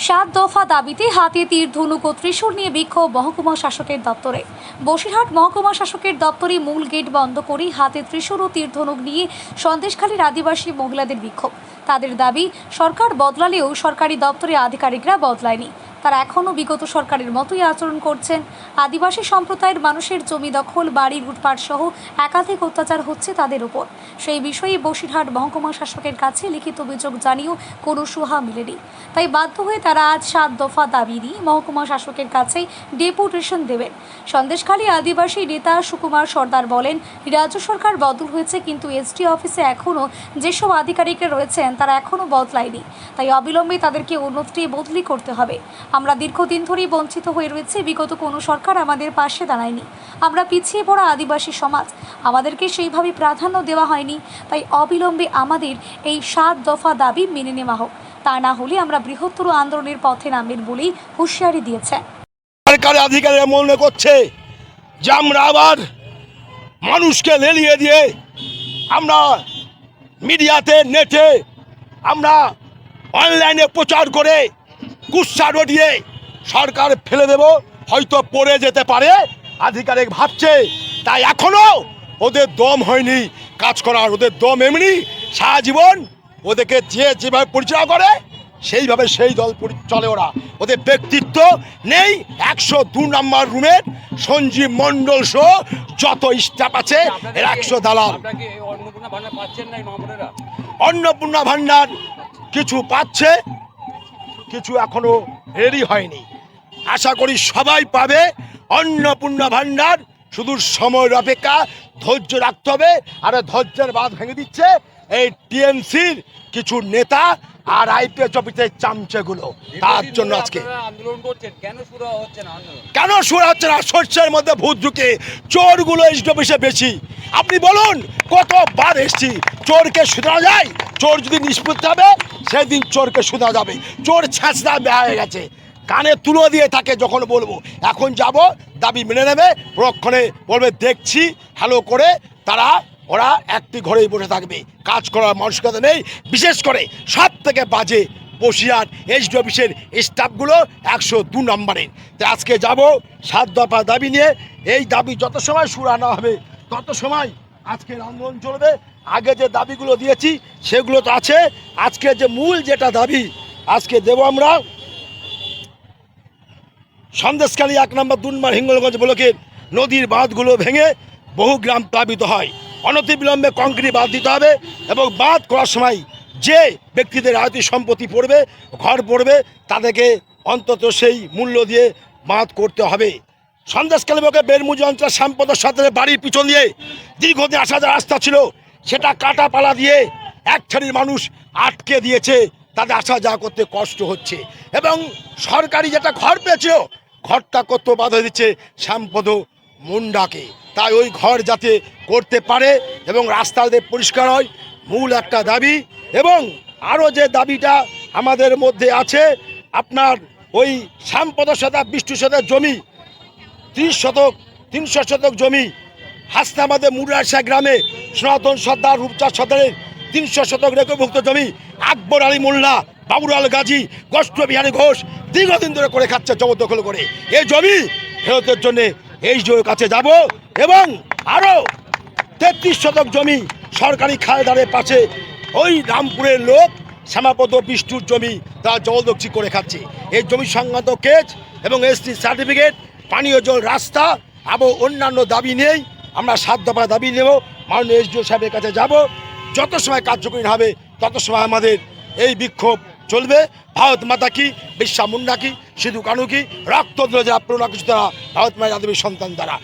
সাত দফা দাবিতে হাতে তীর ধনুক ও ত্রিশূল নিয়ে বিক্ষোভ মহকুমা শাসকের দপ্তরে। বসিরহাট মহকুমা শাসকের দপ্তরে মূল গেট বন্ধ করে হাতে ত্রিশূল ও তীর ধনুক নিয়ে সন্দেশখালীর আদিবাসী মহিলাদের বিক্ষোভ। তাদের দাবি, সরকার বদলালেও সরকারি দপ্তরে আধিকারিকরা বদলায়নি, তারা এখনও বিগত সরকারের মতোই আচরণ করছেন। আদিবাসী সম্প্রদায়ের মানুষের জমি দখল, বাড়ি লুটপাট সহ একাধিক অত্যাচার হচ্ছে তাদের উপর। সেই বিষয়ে বসিরহাট মহকুমা শাসকের কাছে লিখিত অভিযোগ জানিয়েও কোনো সুহা মেলেনি। তাই বাধ্য হয়ে তারা আজ 7 দফা দাবি নিয়ে মহকুমা শাসকের কাছে ডেপুটেশন দেবেন। সন্দেশখালী আদিবাসী নেতা সুকুমার সর্দার বলেন, রাজ্য সরকার বদল হয়েছে, কিন্তু এসডি অফিসে এখনও যেসব আধিকারিকরা রয়েছেন তারা এখনও বদলায়নি, তাই অবিলম্বে তাদেরকে অন্যত্র বদলি করতে হবে। আমরা দীর্ঘদিন ধরেই বঞ্চিত হয়ে রয়েছে, বিগত কোনো সরকার আমাদের পাশে দাঁড়ায়নি। আমরা পিছিয়ে পড়া আদিবাসী সমাজ, আমাদেরকে সেইভাবে প্রাধান্য দেওয়া হয়নি, তাই অবিলম্বে আমাদের এই 7 দফা দাবি মেনে নেওয়া হোক, তা না হলে আমরা বৃহত্তর আন্দোলনের পথে নামবেন বলেই হুঁশিয়ারি দিয়েছেন। সরকারি আধিকারিকরা মনে করছে যে আমরা আবার মানুষকে লেলিয়ে দিয়ে আমরা মিডিয়াতে, নেটে, আমরা অনলাইনে প্রচার করে কুৎসা রটিয়ে সরকার ফেলে দেব, হয়তো পড়ে যেতে পারে আধিকারিক ভাবছে। তাই এখনো ওদের দম হয়নি কাজ করার, ওদের দম এমনি সারা জীবন ওদেরকে যেভাবে পরিচালনা করে সেইভাবে সেই দল চলে। ওদের ব্যক্তিত্ব নেই। 102 নম্বর রুমের সঞ্জীব মণ্ডল সহ যত স্টাফ আছে এর 100 দালাল। অন্নপূর্ণা ভান্ডার কিছু পাচ্ছে, কিছু এখনো রেডি হয়নি। আশা করি সবাই পাবে অন্নপূর্ণা ভান্ডার, শুধু সময়ের অপেক্ষা, ধৈর্য রাখতে হবে। আর ধৈর্যের বাঁধ ভেঙে দিচ্ছে এই টিএমসির কিছু নেতা আর আইপিএস অফিসের চামচেগুলো। তার জন্য আজকে কেন শুরু হচ্ছে না? শস্যের মধ্যে ভূত ঢুকে চোরগুলো এসডি অফিসে বেশি। আপনি বলুন কতবার এসছি, চোরকে শুধানো যায়? চোর যদি নিষ্পত্তি হবে সেদিন চোরকে শুধা যাবে। চোর ছ্যাঁচড়া বেয়া হয়ে গেছে, কানে তুলো দিয়ে থাকে। যখন বলবো এখন যাব, দাবি মেনে নেবে, পরক্ষণে বলবে দেখছি হ্যালো করে। ওরা একটি ঘরেই বসে থাকবে, কাজ করার মানসিকতা নেই। বিশেষ করে সব থেকে বাজে বসিরহাট এসডি অফিসের স্টাফগুলো 102 নম্বরের। তো আজকে যাব 7 দফা দাবি নিয়ে। এই দাবি যত সময় শুরু হবে তত সময় আজকের আন্দোলন চলবে। আগে যে দাবিগুলো দিয়েছি সেগুলো তো আছে। আজকে যে মূল যেটা দাবি আজকে দেব আমরা, সন্দেশখালী 1 নম্বর 2 নম্বর হিঙ্গলগঞ্জ ব্লকের নদীর বাঁধগুলো ভেঙে বহু গ্রাম প্লাবিত হয়। অনতিবিলম্বে কংক্রিট বাঁধ দিতে হবে এবং বাঁধ করার সময় যে ব্যক্তিদের আয়তি সম্পত্তি পড়বে, ঘর পড়বে, তাদেরকে অন্তত সেই মূল্য দিয়ে বাঁধ করতে হবে। সন্দেশখালী ব্লকের বেরমুজি অঞ্চল সম্পদের সাথে বাড়ির পিছন দিয়ে দীর্ঘদিন আসা যাওয়ার রাস্তা ছিল, সেটা কাটাপালা দিয়ে এক শ্রেণীর মানুষ আটকে দিয়েছে, তাদের আসা যাওয়া করতে কষ্ট হচ্ছে। এবং সরকারি যেটা ঘর পেয়েছিল, ঘরটা করতে বাধা দিচ্ছে শ্যামপদ মুন্ডাকে। তাই ওই ঘর যাতে করতে পারে এবং রাস্তা যাতে পরিষ্কার হয়, মূল একটা দাবি। এবং আরও যে দাবিটা আমাদের মধ্যে আছে, আপনার ওই শ্যামপদ সাথে বিষ্ণু সাথে জমি 300 শতক জমি হাসনাবাদে মুরারশা গ্রামে সনাতন সর্দার, রূপচাঁদ সর্দারের 300 শতক রেকর্ডভুক্ত জমি আকবর আলী মোল্লা, বাবুলাল গাজী, গোষ্ঠ বিহারী ঘোষ দীর্ঘদিন ধরে করে খাচ্ছে জবরদখল করে। এই জমি ফেরতের জন্যে এইচডিওর কাছে যাব। এবং আরও 33 শতক জমি সরকারি খালদারের পাশে ওই রামপুরের লোক শ্যামাপদ বিষ্ণুর জমি তারা জবরদখল করে খাচ্ছে। এই জমি সংক্রান্ত কেস এবং এসটি সার্টিফিকেট, পানীয় জল, রাস্তা এবং অন্যান্য দাবি নেই। আমরা 7 দফা দাবি নেব, মাননীয় এসডিও সাহেবের কাছে যাব। যত সময় কার্যকরী হবে তত সময় আমাদের এই বিক্ষোভ চলবে। ভারত মাতা কি, বিশ্বা মুন্ডা কি, সিধু কানু কি, রক্ত দিল যারা, প্রেরণা কিছু তারা, ভারত মায়ের আদিবাসী সন্তান দ্বারা।